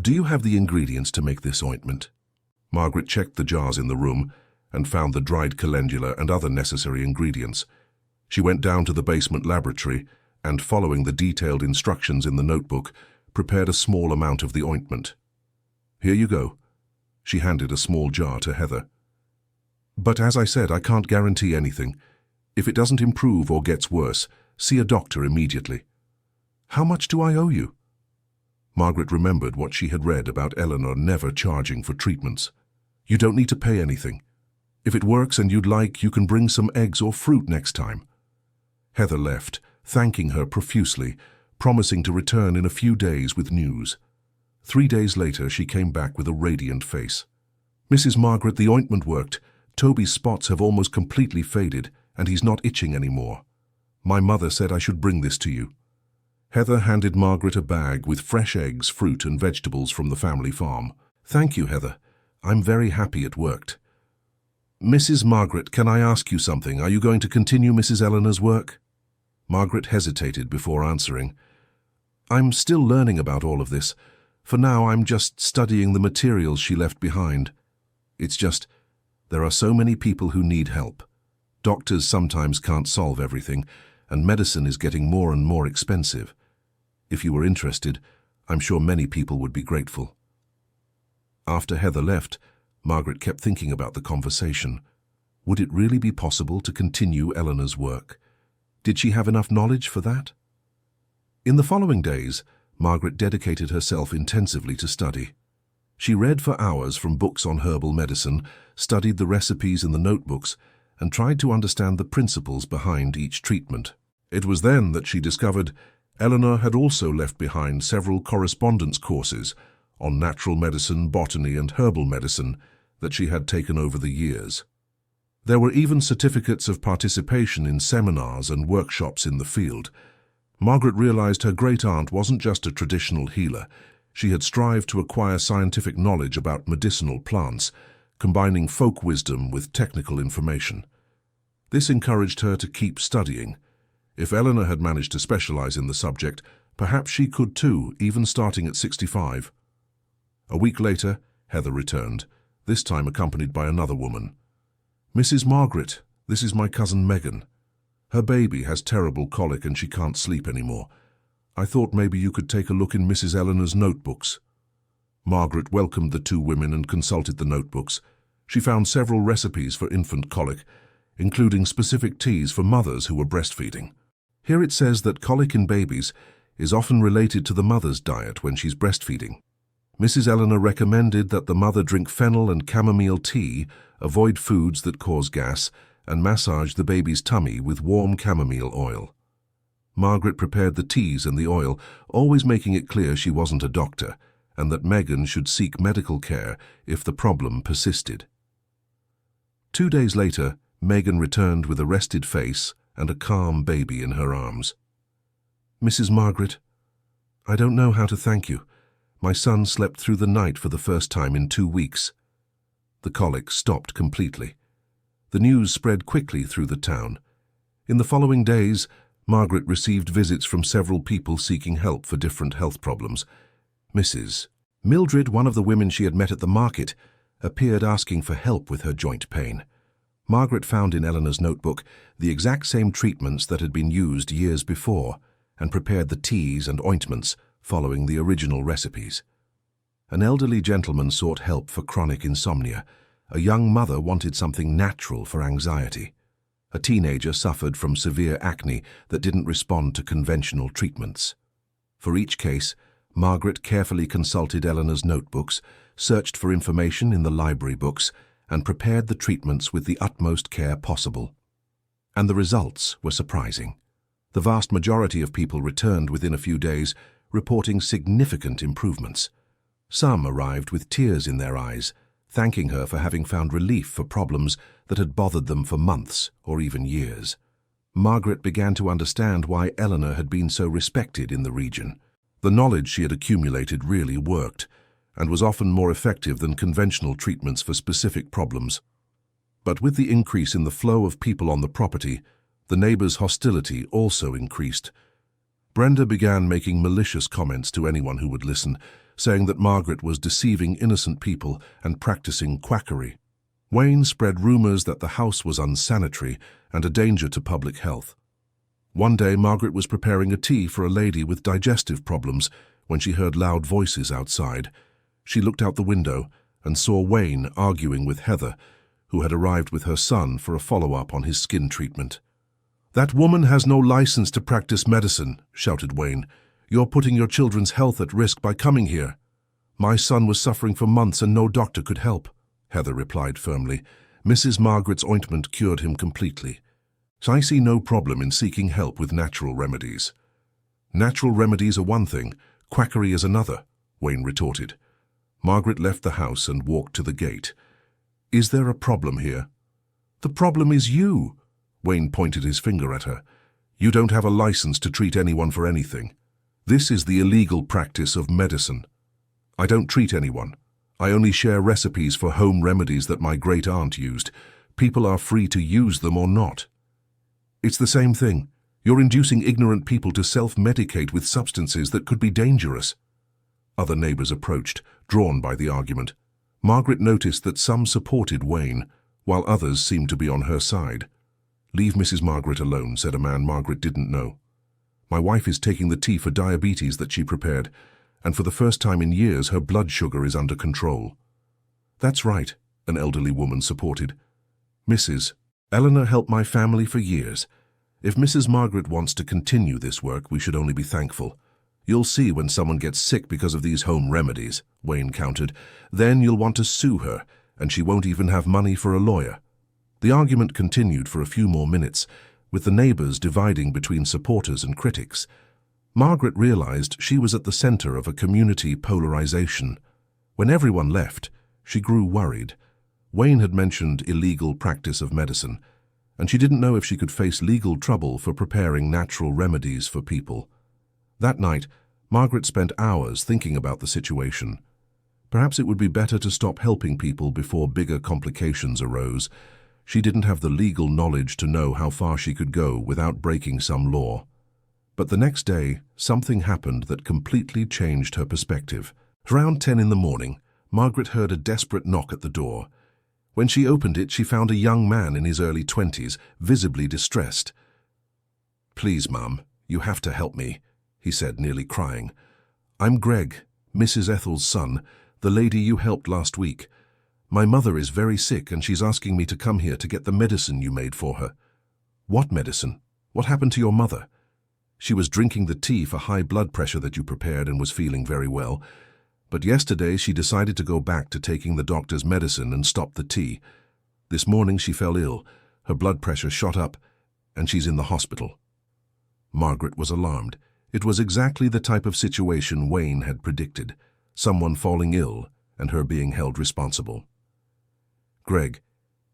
Do you have the ingredients to make this ointment? Margaret checked the jars in the room, and found the dried calendula and other necessary ingredients. She went down to the basement laboratory and, following the detailed instructions in the notebook, prepared a small amount of the ointment. "Here you go." She handed a small jar to Heather. "But as I said, I can't guarantee anything. If it doesn't improve or gets worse, see a doctor immediately." "How much do I owe you?" Margaret remembered what she had read about Eleanor never charging for treatments. "You don't need to pay anything. If it works and you'd like, you can bring some eggs or fruit next time." Heather left, thanking her profusely, promising to return in a few days with news. 3 days later, she came back with a radiant face. "Mrs. Margaret, the ointment worked. Toby's spots have almost completely faded, and he's not itching anymore. My mother said I should bring this to you." Heather handed Margaret a bag with fresh eggs, fruit, and vegetables from the family farm. "Thank you, Heather. I'm very happy it worked." "Mrs. Margaret, can I ask you something? Are you going to continue Mrs. Eleanor's work?" Margaret hesitated before answering. "I'm still learning about all of this. For now, I'm just studying the materials she left behind. It's just, there are so many people who need help. Doctors sometimes can't solve everything, and medicine is getting more and more expensive. If you were interested, I'm sure many people would be grateful." After Heather left, Margaret kept thinking about the conversation. Would it really be possible to continue Eleanor's work? Did she have enough knowledge for that? In the following days, Margaret dedicated herself intensively to study. She read for hours from books on herbal medicine, studied the recipes in the notebooks, and tried to understand the principles behind each treatment. It was then that she discovered Eleanor had also left behind several correspondence courses on natural medicine, botany, and herbal medicine that she had taken over the years. There were even certificates of participation in seminars and workshops in the field. Margaret realized her great-aunt wasn't just a traditional healer. She had strived to acquire scientific knowledge about medicinal plants, combining folk wisdom with technical information. This encouraged her to keep studying. If Eleanor had managed to specialize in the subject, perhaps she could too, even starting at 65. A week later, Heather returned, this time accompanied by another woman. "Mrs. Margaret, this is my cousin Megan. Her baby has terrible colic and she can't sleep anymore. I thought maybe you could take a look in Mrs. Eleanor's notebooks." Margaret welcomed the two women and consulted the notebooks. She found several recipes for infant colic, including specific teas for mothers who were breastfeeding. Here it says that colic in babies is often related to the mother's diet when she's breastfeeding. Mrs. Eleanor recommended that the mother drink fennel and chamomile tea, avoid foods that cause gas, and massage the baby's tummy with warm chamomile oil. Margaret prepared the teas and the oil, always making it clear she wasn't a doctor, and that Megan should seek medical care if the problem persisted. 2 days later, Megan returned with a rested face and a calm baby in her arms. "Mrs. Margaret, I don't know how to thank you. My son slept through the night for the first time in 2 weeks." The colic stopped completely. The news spread quickly through the town. In the following days, Margaret received visits from several people seeking help for different health problems. Mrs. Mildred, one of the women she had met at the market, appeared asking for help with her joint pain. Margaret found in Eleanor's notebook the exact same treatments that had been used years before and prepared the teas and ointments following the original recipes. An elderly gentleman sought help for chronic insomnia. A young mother wanted something natural for anxiety. A teenager suffered from severe acne that didn't respond to conventional treatments. For each case, Margaret carefully consulted Eleanor's notebooks, searched for information in the library books, and prepared the treatments with the utmost care possible. And the results were surprising. The vast majority of people returned within a few days, reporting significant improvements. Some arrived with tears in their eyes, thanking her for having found relief for problems that had bothered them for months or even years. Margaret began to understand why Eleanor had been so respected in the region. The knowledge she had accumulated really worked, and was often more effective than conventional treatments for specific problems. But with the increase in the flow of people on the property, the neighbors' hostility also increased. Brenda began making malicious comments to anyone who would listen, saying that Margaret was deceiving innocent people and practicing quackery. Wayne spread rumors that the house was unsanitary and a danger to public health. One day, Margaret was preparing a tea for a lady with digestive problems when she heard loud voices outside. She looked out the window and saw Wayne arguing with Heather, who had arrived with her son for a follow-up on his skin treatment. "That woman has no license to practice medicine," shouted Wayne. "You're putting your children's health at risk by coming here." "My son was suffering for months and no doctor could help," Heather replied firmly. "Mrs. Margaret's ointment cured him completely. So I see no problem in seeking help with natural remedies." "Natural remedies are one thing, quackery is another," Wayne retorted. Margaret left the house and walked to the gate. "Is there a problem here?" "The problem is you," Wayne pointed his finger at her. "You don't have a license to treat anyone for anything. This is the illegal practice of medicine. I don't treat anyone. I only share recipes for home remedies that my great-aunt used. People are free to use them or not." "It's the same thing. You're inducing ignorant people to self-medicate with substances that could be dangerous." Other neighbors approached, drawn by the argument. Margaret noticed that some supported Wayne, while others seemed to be on her side. "Leave Mrs. Margaret alone," said a man Margaret didn't know. "My wife is taking the tea for diabetes that she prepared, and for the first time in years her blood sugar is under control." "That's right," an elderly woman supported. "Mrs. Eleanor helped my family for years. If Mrs. Margaret wants to continue this work, we should only be thankful. You'll see when someone gets sick because of these home remedies," Wayne countered. "Then you'll want to sue her, and she won't even have money for a lawyer." The argument continued for a few more minutes, with the neighbors dividing between supporters and critics. Margaret realized she was at the center of a community polarization. When everyone left, she grew worried. Wayne had mentioned illegal practice of medicine, and she didn't know if she could face legal trouble for preparing natural remedies for people. That night, Margaret spent hours thinking about the situation. Perhaps it would be better to stop helping people before bigger complications arose. She didn't have the legal knowledge to know how far she could go without breaking some law. But the next day, something happened that completely changed her perspective. Around 10 in the morning, Margaret heard a desperate knock at the door. When she opened it, she found a young man in his early 20s, visibly distressed. "Please, Mum, you have to help me," he said, nearly crying. "I'm Greg, Mrs. Ethel's son, the lady you helped last week. My mother is very sick and she's asking me to come here to get the medicine you made for her." "What medicine? What happened to your mother?" "She was drinking the tea for high blood pressure that you prepared and was feeling very well. But yesterday she decided to go back to taking the doctor's medicine and stop the tea. This morning she fell ill, her blood pressure shot up, and she's in the hospital." Margaret was alarmed. It was exactly the type of situation Wayne had predicted, someone falling ill and her being held responsible. "Greg,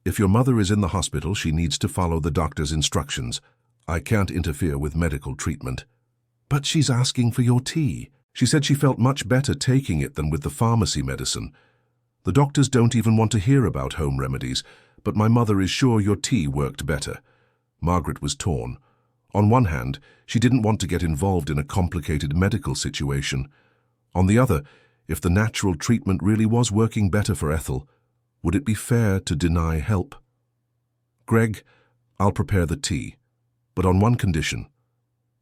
if your mother is in the hospital, she needs to follow the doctor's instructions. I can't interfere with medical treatment." "But she's asking for your tea. She said she felt much better taking it than with the pharmacy medicine. The doctors don't even want to hear about home remedies, but my mother is sure your tea worked better." Margaret was torn. On one hand, she didn't want to get involved in a complicated medical situation. On the other, if the natural treatment really was working better for Ethel, would it be fair to deny help? "Greg, I'll prepare the tea, but on one condition.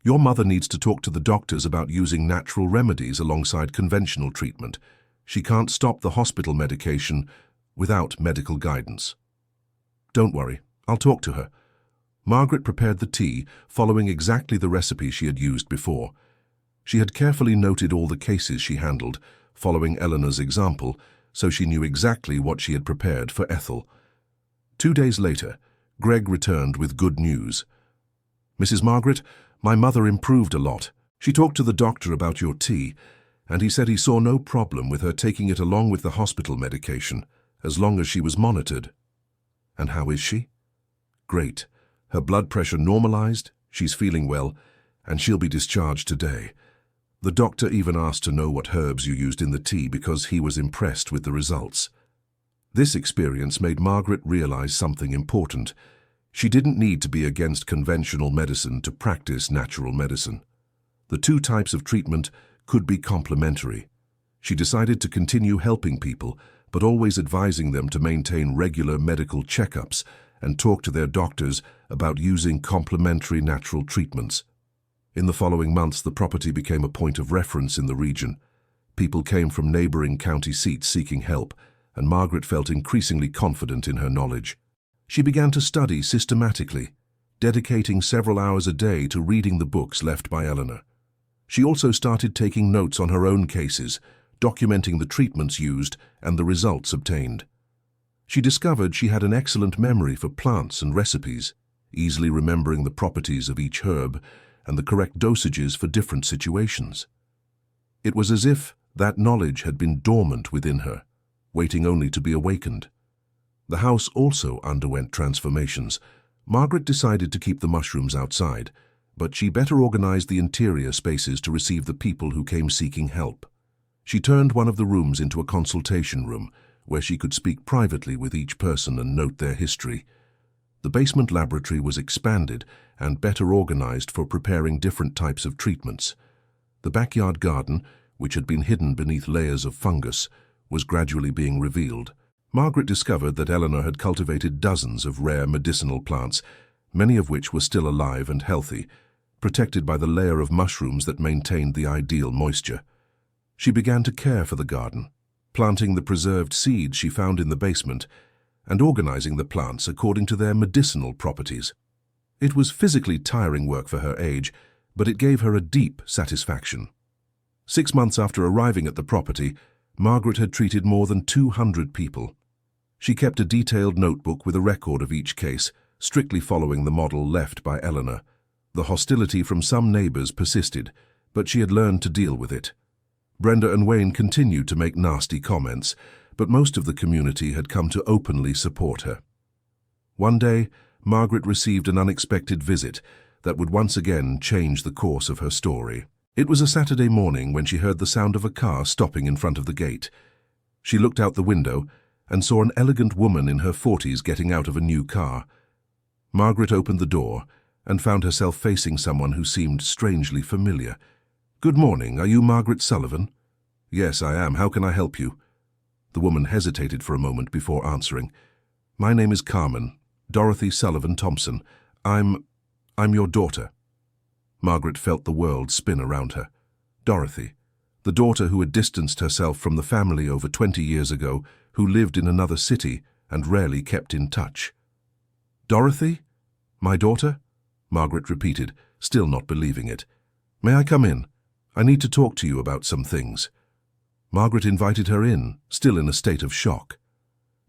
Your mother needs to talk to the doctors about using natural remedies alongside conventional treatment. She can't stop the hospital medication without medical guidance." "Don't worry, I'll talk to her." Margaret prepared the tea, following exactly the recipe she had used before. She had carefully noted all the cases she handled, following Eleanor's example, so she knew exactly what she had prepared for Ethel. 2 days later, Greg returned with good news. "Mrs. Margaret, my mother improved a lot. She talked to the doctor about your tea, and he said he saw no problem with her taking it along with the hospital medication, as long as she was monitored." "And how is she?" "Great. Her blood pressure normalized, she's feeling well, and she'll be discharged today. The doctor even asked to know what herbs you used in the tea because he was impressed with the results." This experience made Margaret realize something important. She didn't need to be against conventional medicine to practice natural medicine. The two types of treatment could be complementary. She decided to continue helping people, but always advising them to maintain regular medical checkups and talk to their doctors about using complementary natural treatments. In the following months, the property became a point of reference in the region. People came from neighboring county seats seeking help, and Margaret felt increasingly confident in her knowledge. She began to study systematically, dedicating several hours a day to reading the books left by Eleanor. She also started taking notes on her own cases, documenting the treatments used and the results obtained. She discovered she had an excellent memory for plants and recipes, easily remembering the properties of each herb and the correct dosages for different situations. It was as if that knowledge had been dormant within her, waiting only to be awakened. The house also underwent transformations. Margaret decided to keep the mushrooms outside, but she better organized the interior spaces to receive the people who came seeking help. She turned one of the rooms into a consultation room, where she could speak privately with each person and note their history. The basement laboratory was expanded and better organized for preparing different types of treatments. The backyard garden, which had been hidden beneath layers of fungus, was gradually being revealed. Margaret discovered that Eleanor had cultivated dozens of rare medicinal plants, many of which were still alive and healthy, protected by the layer of mushrooms that maintained the ideal moisture. She began to care for the garden, planting the preserved seeds she found in the basement and organizing the plants according to their medicinal properties. It was physically tiring work for her age, but it gave her a deep satisfaction. 6 months after arriving at the property, Margaret had treated more than 200 people. She kept a detailed notebook with a record of each case, strictly following the model left by Eleanor. The hostility from some neighbors persisted, but she had learned to deal with it. Brenda and Wayne continued to make nasty comments, but most of the community had come to openly support her. One day, Margaret received an unexpected visit that would once again change the course of her story. It was a Saturday morning when she heard the sound of a car stopping in front of the gate. She looked out the window and saw an elegant woman in her 40s getting out of a new car. Margaret opened the door and found herself facing someone who seemed strangely familiar. "Good morning. Are you Margaret Sullivan?" "Yes, I am. How can I help you?" The woman hesitated for a moment before answering. "My name is Carmen, Dorothy Sullivan Thompson. I'm your daughter." Margaret felt the world spin around her. Dorothy, the daughter who had distanced herself from the family over 20 years ago, who lived in another city and rarely kept in touch. "Dorothy? My daughter?" Margaret repeated, still not believing it. "May I come in? I need to talk to you about some things." Margaret invited her in, still in a state of shock.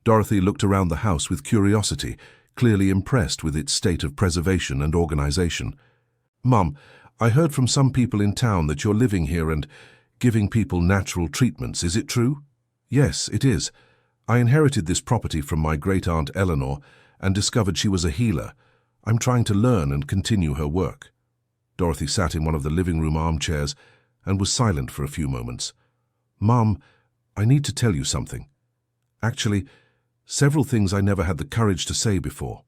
Dorothy looked around the house with curiosity, clearly impressed with its state of preservation and organization. "Mum, I heard from some people in town that you're living here and giving people natural treatments. Is it true?" "Yes, it is. I inherited this property from my great-aunt Eleanor and discovered she was a healer. I'm trying to learn and continue her work." Dorothy sat in one of the living room armchairs and was silent for a few moments. "Mum, I need to tell you something. Actually, several things I never had the courage to say before."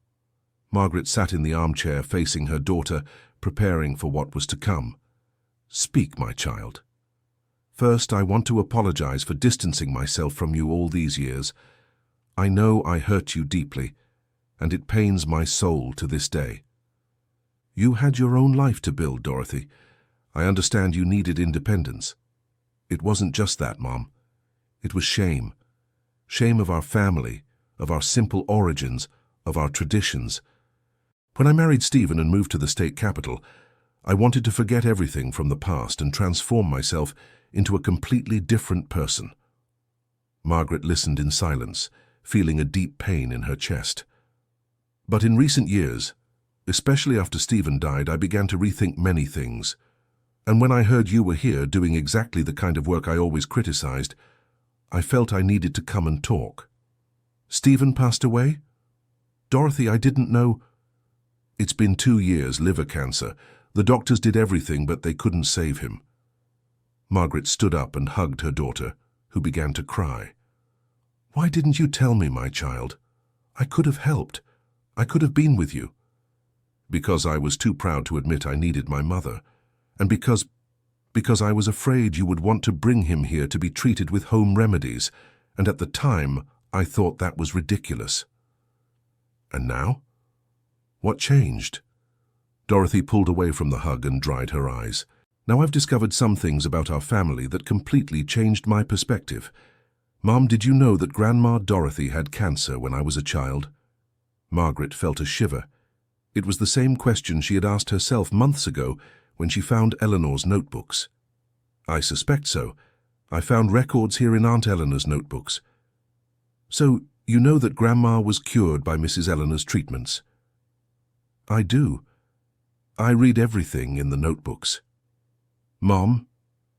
Margaret sat in the armchair facing her daughter, preparing for what was to come. "Speak, my child." "First, I want to apologize for distancing myself from you all these years. I know I hurt you deeply, and it pains my soul to this day. You had your own life to build, Dorothy. I understand you needed independence. It wasn't just that, Mom. It was shame. Shame of our family, of our simple origins, of our traditions. When I married Stephen and moved to the state capital, I wanted to forget everything from the past and transform myself into a completely different person." Margaret listened in silence, feeling a deep pain in her chest. "But in recent years, especially after Stephen died, I began to rethink many things. And when I heard you were here doing exactly the kind of work I always criticized, I felt I needed to come and talk." "Stephen passed away?" "Dorothy, I didn't know." "It's been 2 years, liver cancer. The doctors did everything, but they couldn't save him." Margaret stood up and hugged her daughter, who began to cry. "Why didn't you tell me, my child? I could have helped. I could have been with you." "Because I was too proud to admit I needed my mother, and because I was afraid you would want to bring him here to be treated with home remedies, and at the time I thought that was ridiculous. And now? What changed? Dorothy pulled away from the hug and dried her eyes. Now I've discovered some things about our family that completely changed my perspective. Mom, did you know that Grandma Dorothy had cancer when I was a child? Margaret felt a shiver. It was the same question she had asked herself months ago when she found Eleanor's notebooks. I suspect so. I found records here in Aunt Eleanor's notebooks. So, you know that Grandma was cured by Mrs. Eleanor's treatments? I do. I read everything in the notebooks. Mom,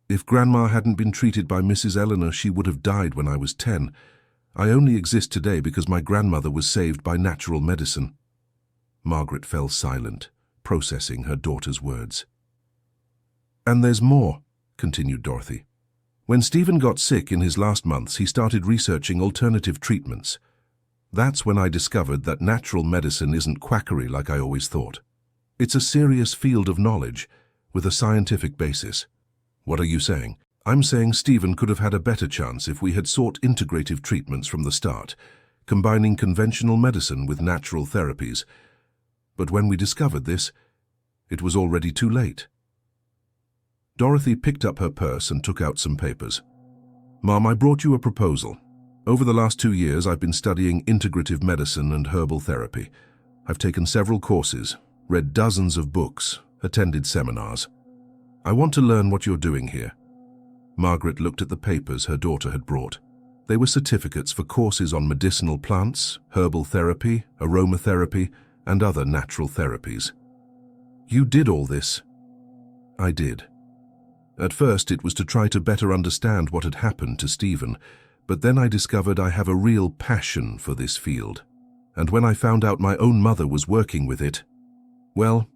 if Grandma hadn't been treated by Mrs. Eleanor, she would have died when I was 10. I only exist today because my grandmother was saved by natural medicine. Margaret fell silent, processing her daughter's words. And there's more, continued Dorothy. When Stephen got sick in his last months, he started researching alternative treatments. That's when I discovered that natural medicine isn't quackery like I always thought. It's a serious field of knowledge, with a scientific basis. What are you saying? I'm saying Stephen could have had a better chance if we had sought integrative treatments from the start, combining conventional medicine with natural therapies. But when we discovered this, it was already too late. Dorothy picked up her purse and took out some papers. Mom, I brought you a proposal. Over the last 2 years, I've been studying integrative medicine and herbal therapy. I've taken several courses, read dozens of books, attended seminars. I want to learn what you're doing here. Margaret looked at the papers her daughter had brought. They were certificates for courses on medicinal plants, herbal therapy, aromatherapy, and other natural therapies. You did all this? I did. At first, it was to try to better understand what had happened to Stephen, but then I discovered I have a real passion for this field. And when I found out my own mother was working with it, well,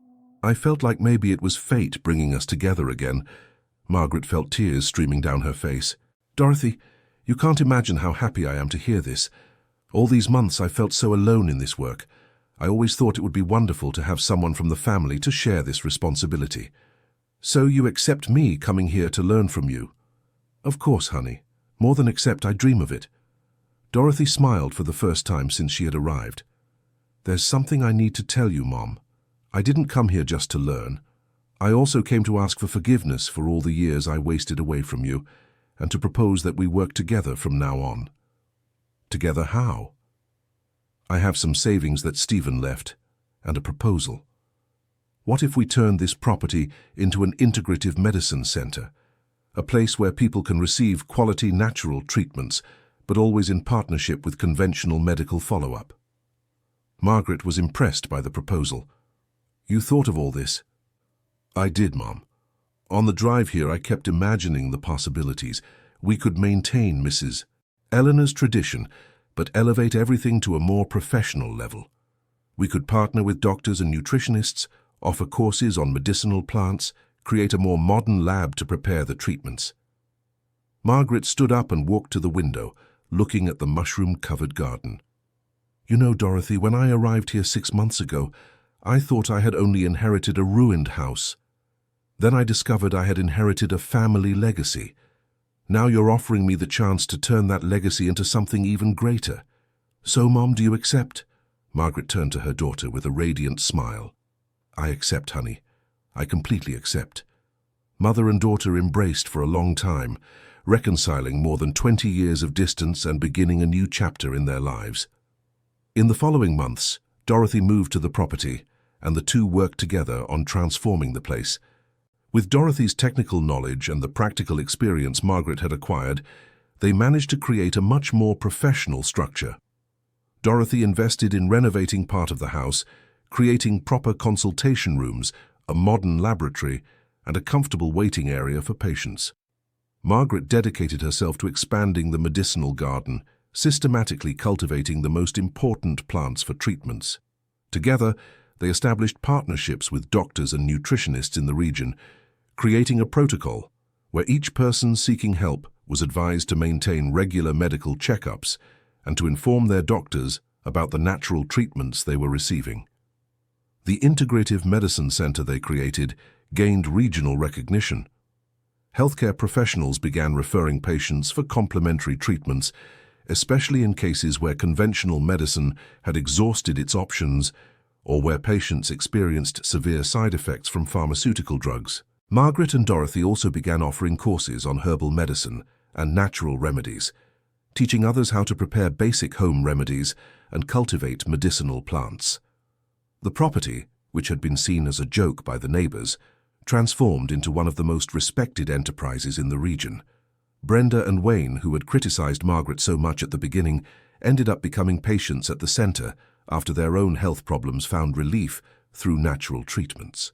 I felt like maybe it was fate bringing us together again. Margaret felt tears streaming down her face. Dorothy, you can't imagine how happy I am to hear this. All these months I felt so alone in this work. I always thought it would be wonderful to have someone from the family to share this responsibility. So you accept me coming here to learn from you? Of course, honey. More than accept, I dream of it. Dorothy smiled for the first time since she had arrived. There's something I need to tell you, Mom. I didn't come here just to learn. I also came to ask for forgiveness for all the years I wasted away from you, and to propose that we work together from now on. Together how? I have some savings that Stephen left, and a proposal. What if we turn this property into an integrative medicine center, a place where people can receive quality natural treatments, but always in partnership with conventional medical follow-up? Margaret was impressed by the proposal. You thought of all this? I did, Mom. On the drive here, I kept imagining the possibilities. We could maintain Mrs. Eleanor's tradition, but elevate everything to a more professional level. We could partner with doctors and nutritionists, offer courses on medicinal plants, create a more modern lab to prepare the treatments. Margaret stood up and walked to the window, looking at the mushroom-covered garden. You know, Dorothy, when I arrived here 6 months ago, I thought I had only inherited a ruined house. Then I discovered I had inherited a family legacy. Now you're offering me the chance to turn that legacy into something even greater. So, Mom, do you accept? Margaret turned to her daughter with a radiant smile. I accept, honey. I completely accept. Mother and daughter embraced for a long time, reconciling more than 20 years of distance and beginning a new chapter in their lives. In the following months, Dorothy moved to the property, and the two worked together on transforming the place. With Dorothy's technical knowledge and the practical experience Margaret had acquired, they managed to create a much more professional structure. Dorothy invested in renovating part of the house, creating proper consultation rooms, a modern laboratory, and a comfortable waiting area for patients. Margaret dedicated herself to expanding the medicinal garden, systematically cultivating the most important plants for treatments. Together, they established partnerships with doctors and nutritionists in the region, creating a protocol where each person seeking help was advised to maintain regular medical checkups and to inform their doctors about the natural treatments they were receiving. The integrative medicine center they created gained regional recognition. Healthcare professionals began referring patients for complementary treatments, especially in cases where conventional medicine had exhausted its options or where patients experienced severe side effects from pharmaceutical drugs. Margaret and Dorothy also began offering courses on herbal medicine and natural remedies, teaching others how to prepare basic home remedies and cultivate medicinal plants. The property, which had been seen as a joke by the neighbors, transformed into one of the most respected enterprises in the region. Brenda and Wayne, who had criticized Margaret so much at the beginning, ended up becoming patients at the center after their own health problems found relief through natural treatments.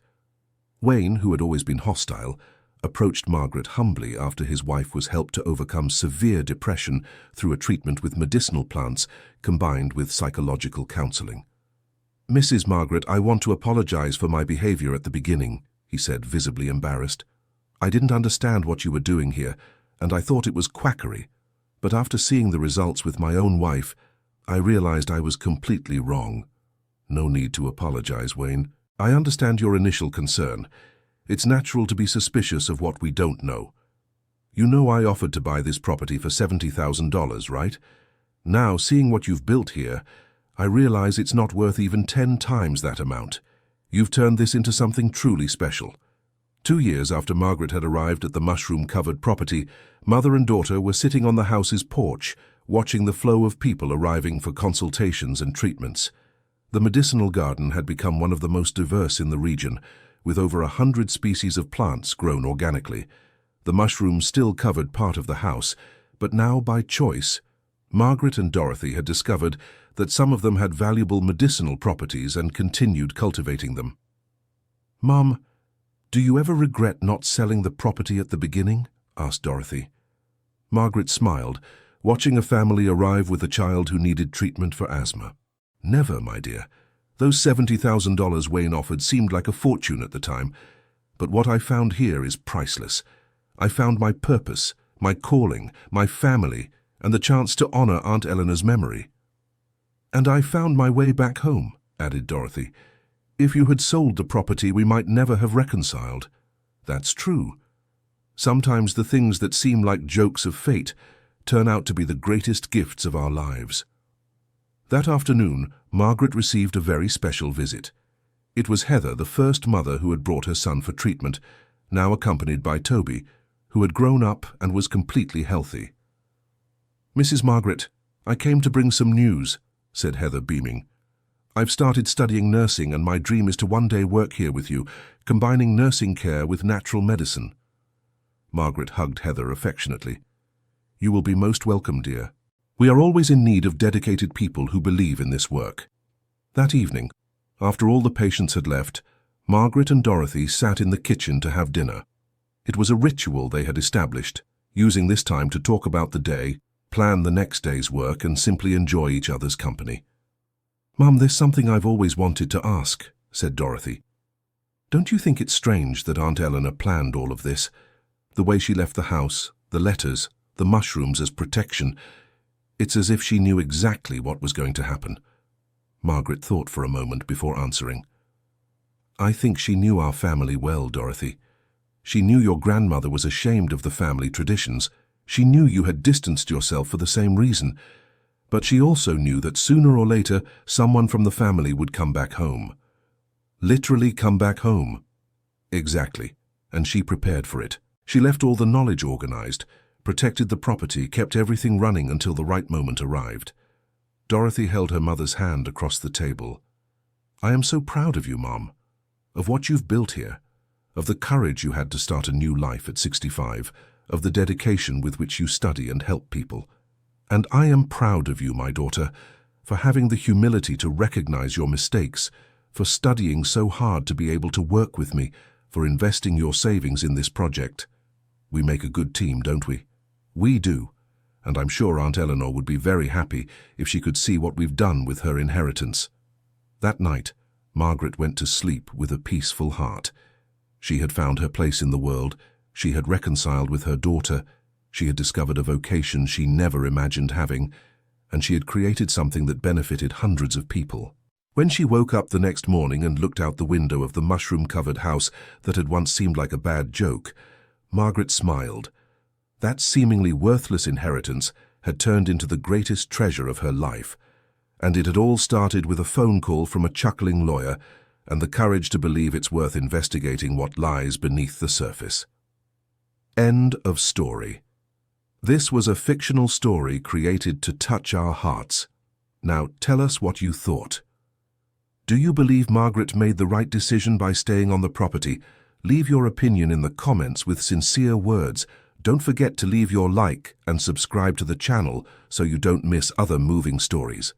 Wayne, who had always been hostile, approached Margaret humbly after his wife was helped to overcome severe depression through a treatment with medicinal plants combined with psychological counseling. "Mrs. Margaret, I want to apologize for my behavior at the beginning," he said, visibly embarrassed. "I didn't understand what you were doing here, and I thought it was quackery. But after seeing the results with my own wife, I realized I was completely wrong." "No need to apologize, Wayne. I understand your initial concern. It's natural to be suspicious of what we don't know. You know I offered to buy this property for $70,000, right? Now, seeing what you've built here, I realize it's not worth even 10 times that amount. You've turned this into something truly special." 2 years after Margaret had arrived at the mushroom-covered property, mother and daughter were sitting on the house's porch, watching the flow of people arriving for consultations and treatments. The medicinal garden had become one of the most diverse in the region, with over 100 species of plants grown organically. The mushrooms still covered part of the house, but now, by choice, Margaret and Dorothy had discovered that some of them had valuable medicinal properties and continued cultivating them. "Mom, do you ever regret not selling the property at the beginning?" asked Dorothy. Margaret smiled, watching a family arrive with a child who needed treatment for asthma. "Never, my dear. Those $70,000 Wayne offered seemed like a fortune at the time, but what I found here is priceless. I found my purpose, my calling, my family, and the chance to honor Aunt Eleanor's memory." "And I found my way back home," added Dorothy. "If you had sold the property, we might never have reconciled." "That's true. Sometimes the things that seem like jokes of fate turn out to be the greatest gifts of our lives." That afternoon, Margaret received a very special visit. It was Heather, the first mother who had brought her son for treatment, now accompanied by Toby, who had grown up and was completely healthy. "Mrs. Margaret, I came to bring some news," said Heather, beaming. "I've started studying nursing, and my dream is to one day work here with you, combining nursing care with natural medicine." Margaret hugged Heather affectionately. "You will be most welcome, dear. We are always in need of dedicated people who believe in this work." That evening, after all the patients had left, Margaret and Dorothy sat in the kitchen to have dinner. It was a ritual they had established, using this time to talk about the day, plan the next day's work, and simply enjoy each other's company. "Mum, there's something I've always wanted to ask," said Dorothy. "Don't you think it's strange that Aunt Eleanor planned all of this? The way she left the house, the letters, the mushrooms as protection. It's as if she knew exactly what was going to happen." Margaret thought for a moment before answering. "I think she knew our family well, Dorothy. She knew your grandmother was ashamed of the family traditions. She knew you had distanced yourself for the same reason. But she also knew that sooner or later someone from the family would come back home. Literally come back home." "Exactly, and she prepared for it. She left all the knowledge organized, protected the property, kept everything running until the right moment arrived." Dorothy held her mother's hand across the table. "I am so proud of you, Mom, of what you've built here, of the courage you had to start a new life at 65, of the dedication with which you study and help people. And I am proud of you, my daughter, for having the humility to recognize your mistakes, for studying so hard to be able to work with me, for investing your savings in this project. We make a good team, don't we?" "We do, and I'm sure Aunt Eleanor would be very happy if she could see what we've done with her inheritance." That night, Margaret went to sleep with a peaceful heart. She had found her place in the world, she had reconciled with her daughter, she had discovered a vocation she never imagined having, and she had created something that benefited hundreds of people. When she woke up the next morning and looked out the window of the mushroom-covered house that had once seemed like a bad joke, Margaret smiled. That seemingly worthless inheritance had turned into the greatest treasure of her life, and it had all started with a phone call from a chuckling lawyer and the courage to believe it's worth investigating what lies beneath the surface. End of story. This was a fictional story created to touch our hearts. Now tell us what you thought. Do you believe Margaret made the right decision by staying on the property? Leave your opinion in the comments with sincere words. Don't forget to leave your like and subscribe to the channel so you don't miss other moving stories.